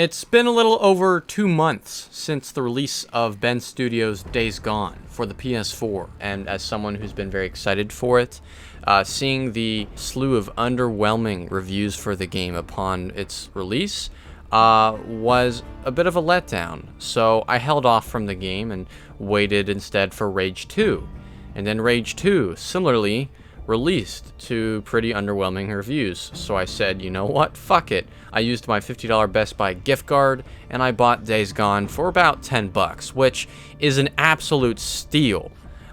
It's been a little over 2 months since the release of Ben Studios' Days Gone for the PS4, and as someone who's been very excited for it, seeing the slew of underwhelming reviews for the game upon its release was a bit of a letdown. So I held off from the game and waited instead for Rage 2. And then Rage 2, similarly, released to pretty underwhelming reviews. So I said, you know what, fuck it. I used my $50 Best Buy gift card and I bought Days Gone for about $10, which is an absolute steal,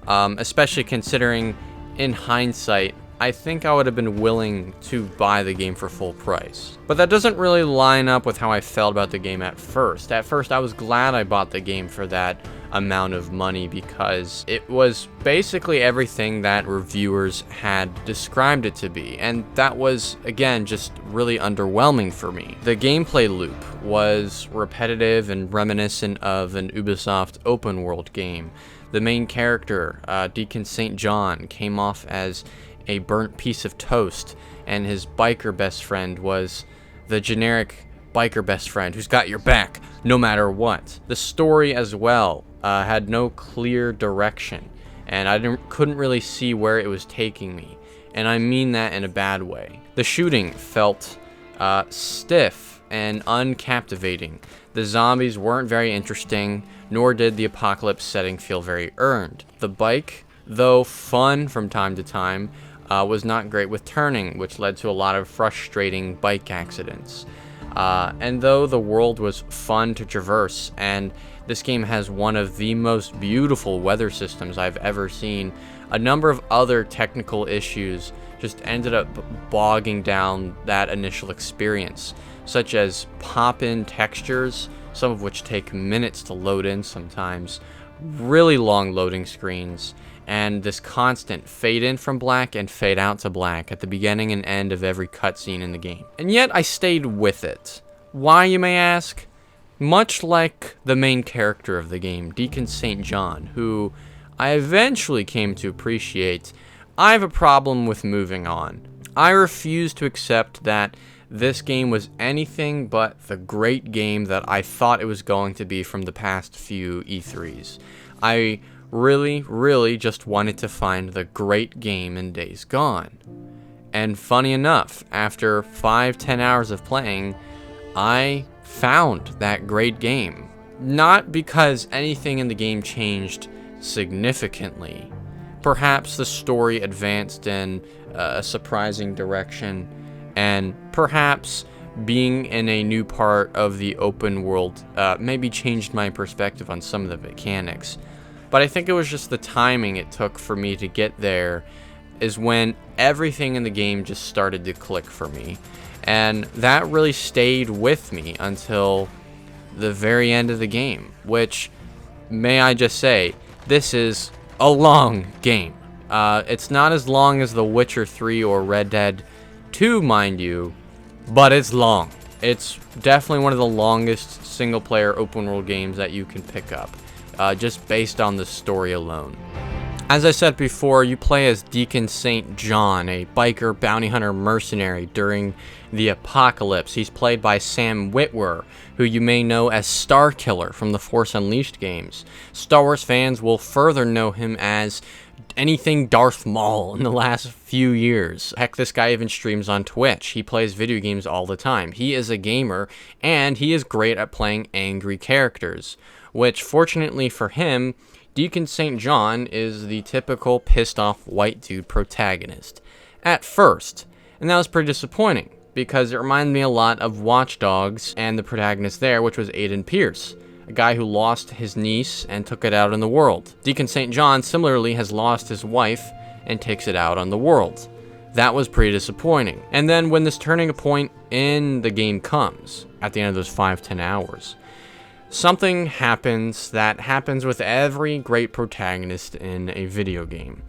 especially considering in hindsight I think I would have been willing to buy the game for full price. But that doesn't really line up with how I felt about the game at first. At first I was glad I bought the game for that amount of money because it was basically everything that reviewers had described it to be, and that was, again, just really underwhelming for me. The gameplay loop was repetitive and reminiscent of an Ubisoft open world game. The main character, Deacon St. John, came off as a burnt piece of toast, and his biker best friend was the generic biker best friend who's got your back no matter what. The story as well had no clear direction, and I couldn't really see where it was taking me, and I mean that in a bad way. The shooting felt stiff and uncaptivating. The zombies weren't very interesting, nor did the apocalypse setting feel very earned. The bike, though fun from time to time, was not great with turning, which led to a lot of frustrating bike accidents. And though the world was fun to traverse, and this game has one of the most beautiful weather systems I've ever seen, a number of other technical issues just ended up bogging down that initial experience, such as pop-in textures, some of which take minutes to load in sometimes, really long loading screens, and this constant fade in from black and fade out to black at the beginning and end of every cutscene in the game. And yet I stayed with it. Why, you may ask? Much like the main character of the game, Deacon St. John, who I eventually came to appreciate, I have a problem with moving on. I refuse to accept that this game was anything but the great game that I thought it was going to be from the past few E3s. I really just wanted to find the great game in Days Gone. And funny enough, after 5-10 hours of playing, I found that great game. Not because anything in the game changed significantly. Perhaps the story advanced in a surprising direction, and perhaps being in a new part of the open world maybe changed my perspective on some of the mechanics. But I think it was just the timing it took for me to get there is when everything in the game just started to click for me. And that really stayed with me until the very end of the game, which, may I just say, this is a long game. It's not as long as The Witcher 3 or Red Dead 2, mind you, but it's long. It's definitely one of the longest single-player open-world games that you can pick up, just based on the story alone. As I said before, you play as Deacon St. John, a biker bounty hunter mercenary during the apocalypse. He's played by Sam Witwer, who you may know as Starkiller from the Force Unleashed games. Star Wars fans will further know him as anything Darth Maul in the last few years. Heck, this guy even streams on Twitch. He plays video games all the time. He is a gamer, and he is great at playing angry characters, which, fortunately for him, Deacon St. John is the typical pissed-off white dude protagonist. At first, and that was pretty disappointing, because it reminded me a lot of Watch Dogs and the protagonist there, which was Aiden Pierce, a guy who lost his niece and took it out on the world. Deacon St. John similarly has lost his wife and takes it out on the world. That was pretty disappointing. And then when this turning point in the game comes, at the end of those 5-10 hours, something happens that happens with every great protagonist in a video game.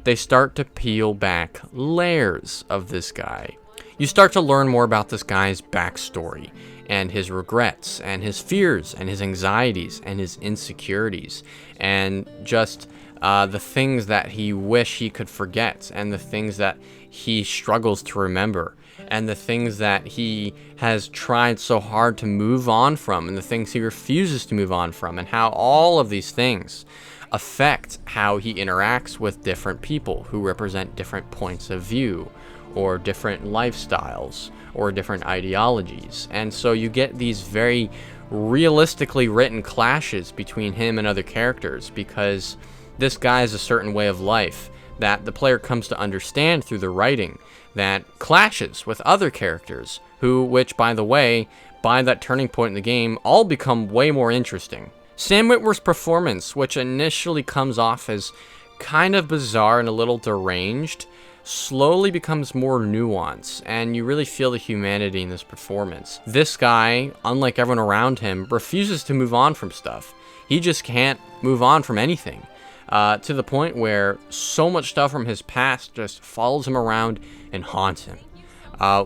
They start to peel back layers of this guy. You start to learn more about this guy's backstory, and his regrets, and his fears, and his anxieties, and his insecurities, and just the things that he wish he could forget, and the things that he struggles to remember. and the things that he has tried so hard to move on from, and the things he refuses to move on from, and how all of these things affect how he interacts with different people who represent different points of view, or different lifestyles, or different ideologies. And so you get these very realistically written clashes between him and other characters, because this guy has a certain way of life that the player comes to understand through the writing that clashes with other characters which, by the way, by that turning point in the game, all become way more interesting. Sam Witwer's performance, which initially comes off as kind of bizarre and a little deranged, slowly becomes more nuanced, and you really feel the humanity in this performance. This guy, unlike everyone around him, refuses to move on from stuff. He just can't move on from anything, to the point where so much stuff from his past just follows him around and haunts him,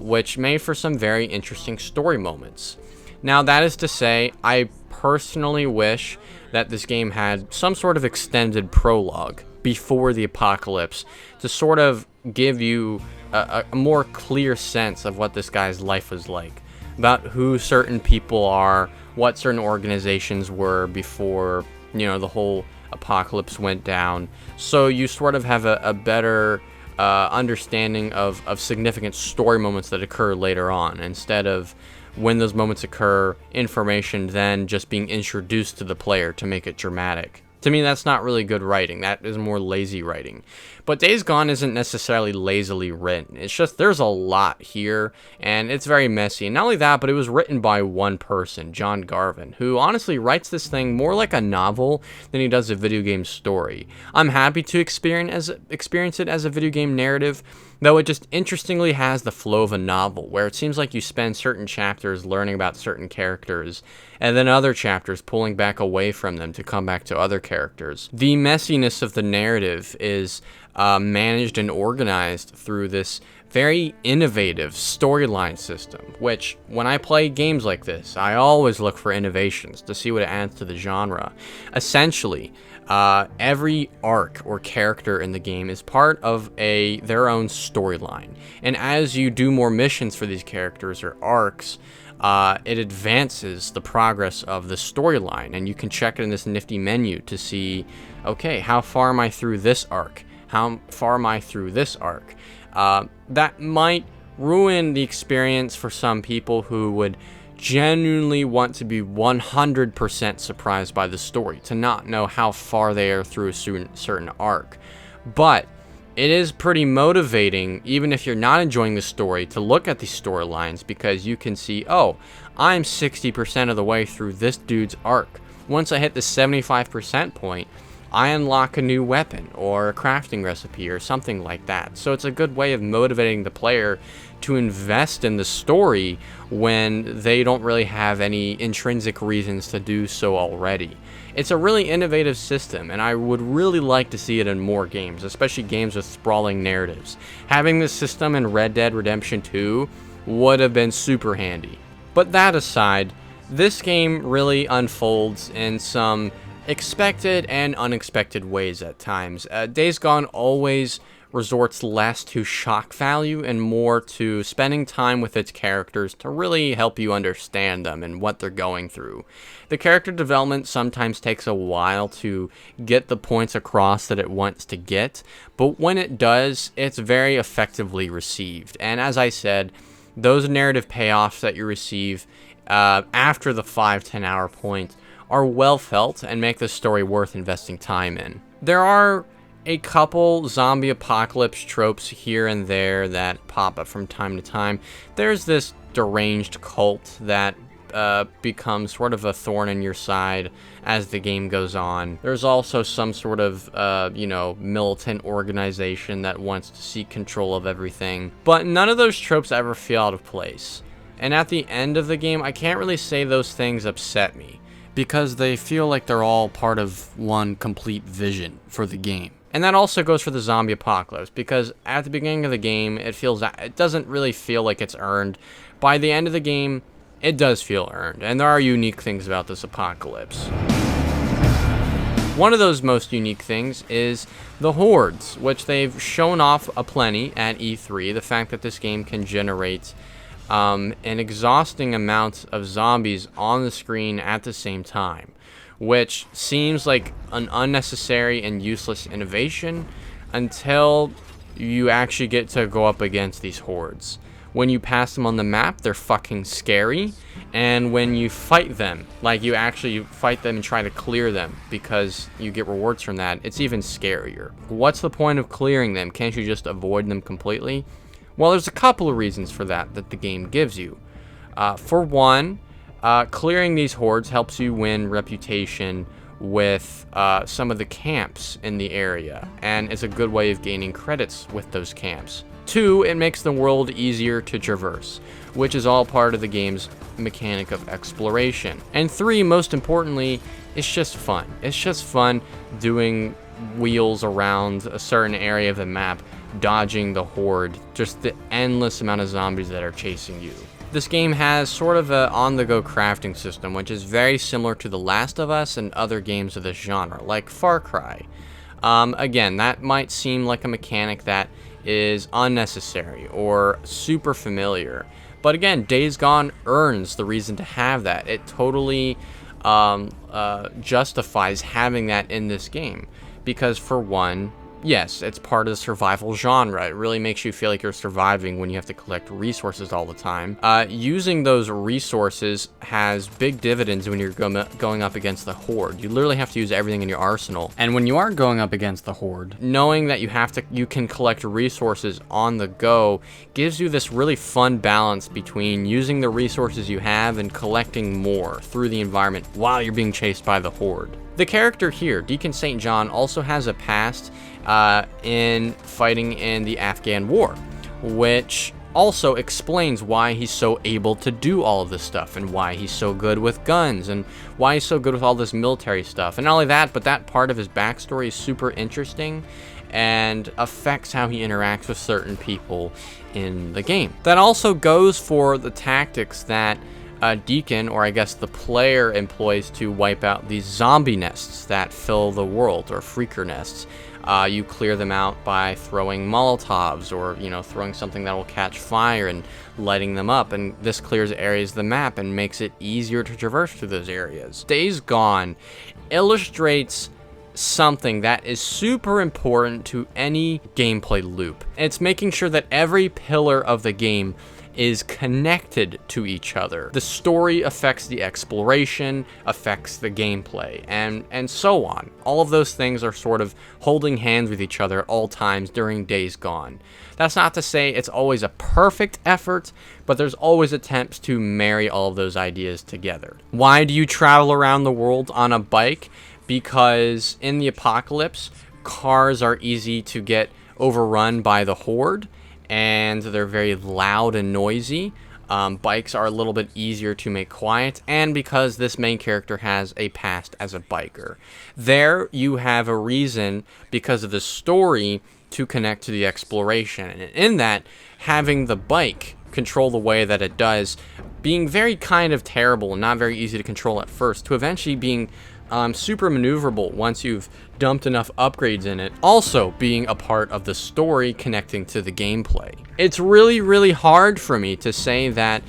which made for some very interesting story moments. Now, that is to say, I personally wish that this game had some sort of extended prologue before the apocalypse to sort of give you a more clear sense of what this guy's life was like, about who certain people are, what certain organizations were before, the whole apocalypse went down. So you sort of have a better understanding of significant story moments that occur later on, instead of when those moments occur, information then just being introduced to the player to make it dramatic. To me, that's not really good writing. That is more lazy writing. But Days Gone isn't necessarily lazily written. It's just there's a lot here, and it's very messy. And not only that, but it was written by one person, John Garvin, who honestly writes this thing more like a novel than he does a video game story. I'm happy to experience it as a video game narrative, though it just interestingly has the flow of a novel, where it seems like you spend certain chapters learning about certain characters, and then other chapters pulling back away from them to come back to other characters. The messiness of the narrative is managed and organized through this very innovative storyline system, which, when I play games like this, I always look for innovations to see what it adds to the genre. Essentially, every arc or character in the game is part of their own storyline, and as you do more missions for these characters or arcs, it advances the progress of the storyline, and you can check it in this nifty menu to see, okay, how far am I through this arc? How far am I through this arc? That might ruin the experience for some people who would genuinely want to be 100% surprised by the story, to not know how far they are through a certain arc. But it is pretty motivating, even if you're not enjoying the story, to look at these storylines, because you can see, oh, I'm 60% of the way through this dude's arc. Once I hit the 75% point, I unlock a new weapon or a crafting recipe or something like that. So it's a good way of motivating the player to invest in the story when they don't really have any intrinsic reasons to do so already. It's a really innovative system, and I would really like to see it in more games, especially games with sprawling narratives. Having this system in Red Dead Redemption 2 would have been super handy. But that aside, this game really unfolds in some expected and unexpected ways at times. Days Gone always resorts less to shock value and more to spending time with its characters to really help you understand them and what they're going through. The character development sometimes takes a while to get the points across that it wants to get, but when it does, it's very effectively received. And as I said, those narrative payoffs that you receive after the 5-10 hour point are well felt and make the story worth investing time in. There are a couple zombie apocalypse tropes here and there that pop up from time to time. There's this deranged cult that becomes sort of a thorn in your side as the game goes on. There's also some sort of, militant organization that wants to seek control of everything. But none of those tropes ever feel out of place. And at the end of the game, I can't really say those things upset me, because they feel like they're all part of one complete vision for the game. And that also goes for the zombie apocalypse, because at the beginning of the game, it doesn't really feel like it's earned. By the end of the game, it does feel earned, and there are unique things about this apocalypse. One of those most unique things is the hordes, which they've shown off aplenty at E3. The fact that this game can generate an exhausting amount of zombies on the screen at the same time, which seems like an unnecessary and useless innovation until you actually get to go up against these hordes. When you pass them on the map, they're fucking scary, and when you fight them, like you actually fight them and try to clear them because you get rewards from that, it's even scarier. What's the point of clearing them? Can't you just avoid them completely? Well, there's a couple of reasons for that the game gives you. For one, clearing these hordes helps you win reputation with some of the camps in the area, and it's a good way of gaining credits with those camps. Two, it makes the world easier to traverse, which is all part of the game's mechanic of exploration. And three, most importantly, it's just fun. It's just fun doing wheels around a certain area of the map, dodging the horde, just the endless amount of zombies that are chasing you. This game has sort of a on-the-go crafting system, which is very similar to The Last of Us and other games of this genre, like Far Cry. Again, that might seem like a mechanic that is unnecessary or super familiar, but again, Days Gone earns the reason to have that. It totally justifies having that in this game, because for one, yes, it's part of the survival genre. It really makes you feel like you're surviving when you have to collect resources all the time. Using those resources has big dividends when you're going up against the horde. You literally have to use everything in your arsenal. And when you are going up against the horde, knowing that you can collect resources on the go gives you this really fun balance between using the resources you have and collecting more through the environment while you're being chased by the horde. The character here, Deacon St. John, also has a past in fighting in the Afghan war, which also explains why he's so able to do all of this stuff and why he's so good with guns and why he's so good with all this military stuff. And not only that, but that part of his backstory is super interesting and affects how he interacts with certain people in the game. That also goes for the tactics that Deacon, or I guess the player, employs to wipe out these zombie nests that fill the world, or freaker nests. You clear them out by throwing Molotovs, or throwing something that will catch fire and lighting them up, and this clears areas of the map and makes it easier to traverse through those areas. Days Gone illustrates something that is super important to any gameplay loop. It's making sure that every pillar of the game is connected to each other. The story affects the exploration, affects the gameplay, and so on. All of those things are sort of holding hands with each other at all times during Days Gone. That's not to say it's always a perfect effort, but there's always attempts to marry all of those ideas together. Why do you travel around the world on a bike? Because in the apocalypse, cars are easy to get overrun by the horde, and they're very loud and noisy. Bikes are a little bit easier to make quiet, and because this main character has a past as a biker. There you have a reason, because of the story, to connect to the exploration. And in that, having the bike control the way that it does, being very kind of terrible and not very easy to control at first, to eventually being super maneuverable once you've dumped enough upgrades in it, also being a part of the story connecting to the gameplay. It's really, really hard for me to say that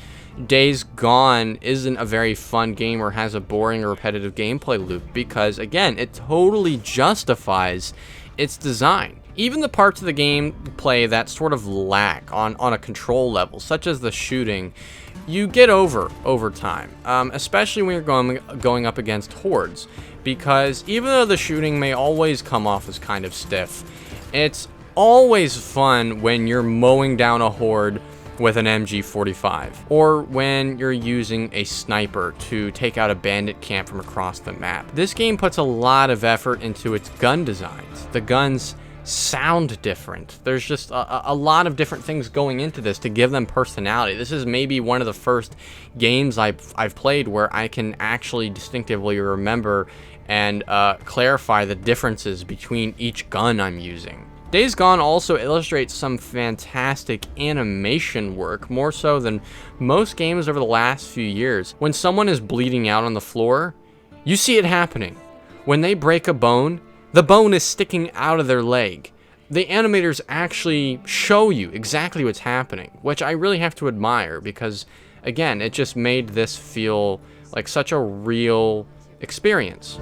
Days Gone isn't a very fun game or has a boring or repetitive gameplay loop, because again, it totally justifies its design. Even the parts of the gameplay that sort of lack on a control level, such as the shooting, you get over time, especially when you're going up against hordes, because even though the shooting may always come off as kind of stiff, it's always fun when you're mowing down a horde with an MG45, or when you're using a sniper to take out a bandit camp from across the map. This game puts a lot of effort into its gun designs. The guns sound different. There's just a lot of different things going into this to give them personality. This is maybe one of the first games I've played where I can actually distinctively remember and clarify the differences between each gun I'm using. Days Gone also illustrates some fantastic animation work, more so than most games over the last few years. When someone is bleeding out on the floor, you see it happening. when they break a bone, the bone is sticking out of their leg. The animators actually show you exactly what's happening, which I really have to admire because, again, it just made this feel like such a real experience.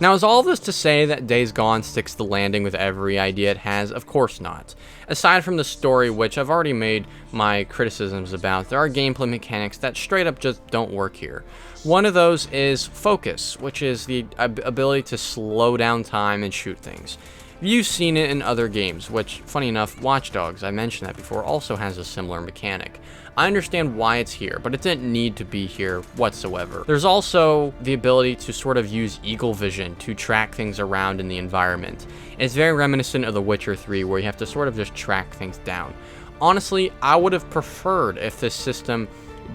Now, is all this to say that Days Gone sticks the landing with every idea it has? Of course not. Aside from the story, which I've already made my criticisms about, there are gameplay mechanics that straight up just don't work here. One of those is focus, which is the ability to slow down time and shoot things. You've seen it in other games, which, funny enough, Watch Dogs, I mentioned that before, also has a similar mechanic. I understand why it's here, but it didn't need to be here whatsoever. There's also the ability to sort of use eagle vision to track things around in the environment. It's very reminiscent of The Witcher 3, where you have to sort of just track things down. Honestly, I would have preferred if this system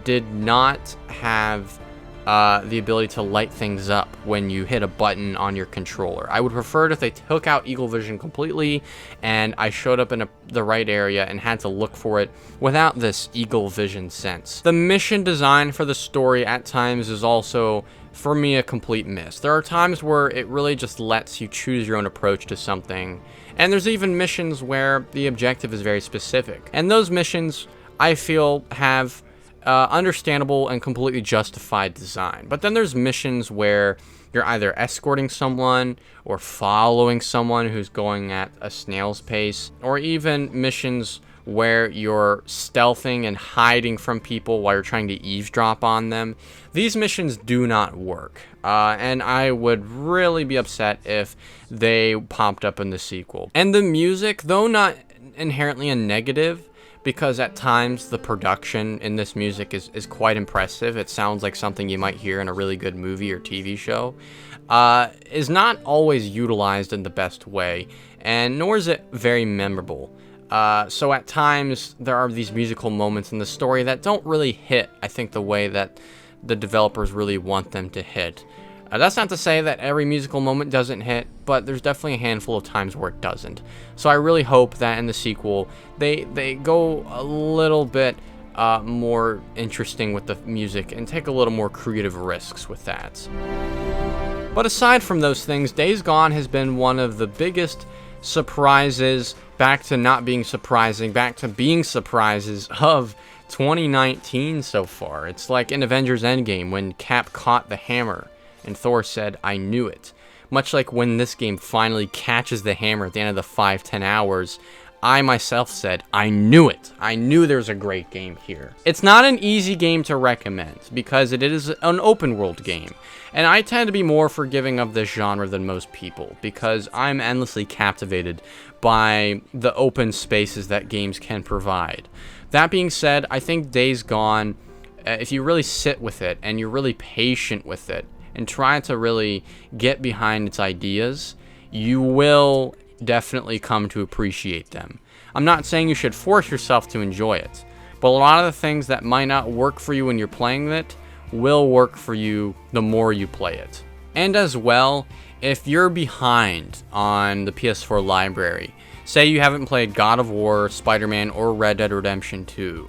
did not have the ability to light things up when you hit a button on your controller. I would prefer it if they took out eagle vision completely and I showed up in the right area and had to look for it without this eagle vision sense. The mission design for the story at times is also, for me, a complete miss. There are times where it really just lets you choose your own approach to something, and there's even missions where the objective is very specific. And those missions, I feel, have understandable and completely justified design. But then there's missions where you're either escorting someone or following someone who's going at a snail's pace, or even missions where you're stealthing and hiding from people while you're trying to eavesdrop on them. These missions do not work, and I would really be upset if they popped up in the sequel. And the music, though not inherently a negative, because at times the production in this music is quite impressive. It sounds like something you might hear in a really good movie or TV show. Is not always utilized in the best way, and nor is it very memorable. So at times there are these musical moments in the story that don't really hit, I think, the way that the developers really want them to hit. That's not to say that every musical moment doesn't hit, but there's definitely a handful of times where it doesn't. So I really hope that in the sequel, they go a little bit more interesting with the music and take a little more creative risks with that. But aside from those things, Days Gone has been one of the biggest surprises, back to not being surprising, back to being surprises of 2019 so far. It's like in Avengers Endgame when Cap caught the hammer and Thor said, "I knew it." Much like when this game finally catches the hammer at the end of the 5-10 hours, I myself said, I knew it. I knew there was a great game here. It's not an easy game to recommend because it is an open world game. And I tend to be more forgiving of this genre than most people because I'm endlessly captivated by the open spaces that games can provide. That being said, I think Days Gone, if you really sit with it and you're really patient with it and try to really get behind its ideas, you will definitely come to appreciate them. I'm not saying you should force yourself to enjoy it, but a lot of the things that might not work for you when you're playing it will work for you the more you play it. And as well, if you're behind on the PS4 library, say you haven't played God of War, Spider-Man, or Red Dead Redemption 2,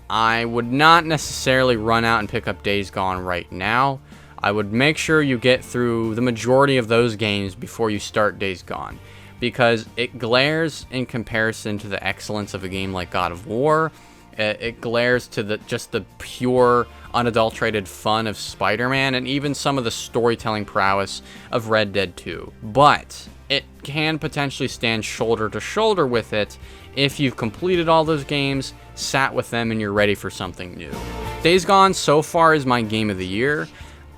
I would not necessarily run out and pick up Days Gone right now. I would make sure you get through the majority of those games before you start Days Gone, because it glares in comparison to the excellence of a game like God of War. It glares to just the pure, unadulterated fun of Spider-Man, and even some of the storytelling prowess of Red Dead 2. But it can potentially stand shoulder to shoulder with it if you've completed all those games, sat with them, and you're ready for something new. Days Gone so far is my game of the year.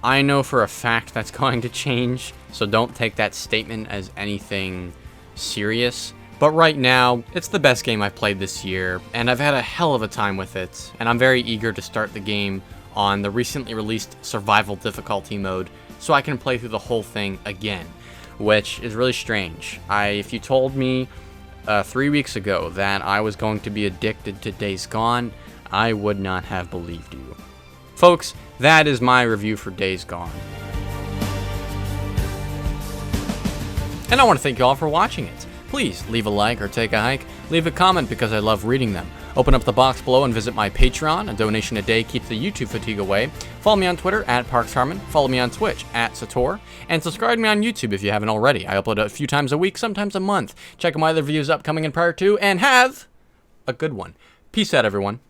I know for a fact that's going to change, so don't take that statement as anything serious. But right now, it's the best game I've played this year, and I've had a hell of a time with it, and I'm very eager to start the game on the recently released survival difficulty mode so I can play through the whole thing again, which is really strange. If you told me 3 weeks ago that I was going to be addicted to Days Gone, I would not have believed you. Folks, that is my review for Days Gone. And I want to thank you all for watching it. please leave a like or take a hike. Leave a comment because I love reading them. Open up the box below and visit my Patreon. A donation a day keeps the YouTube fatigue away. Follow me on Twitter @ParksHarmon. Follow me on Twitch @SaiTorr. And subscribe to me on YouTube if you haven't already. I upload a few times a week, sometimes a month. Check out my other videos upcoming and prior to, and have a good one. Peace out, everyone.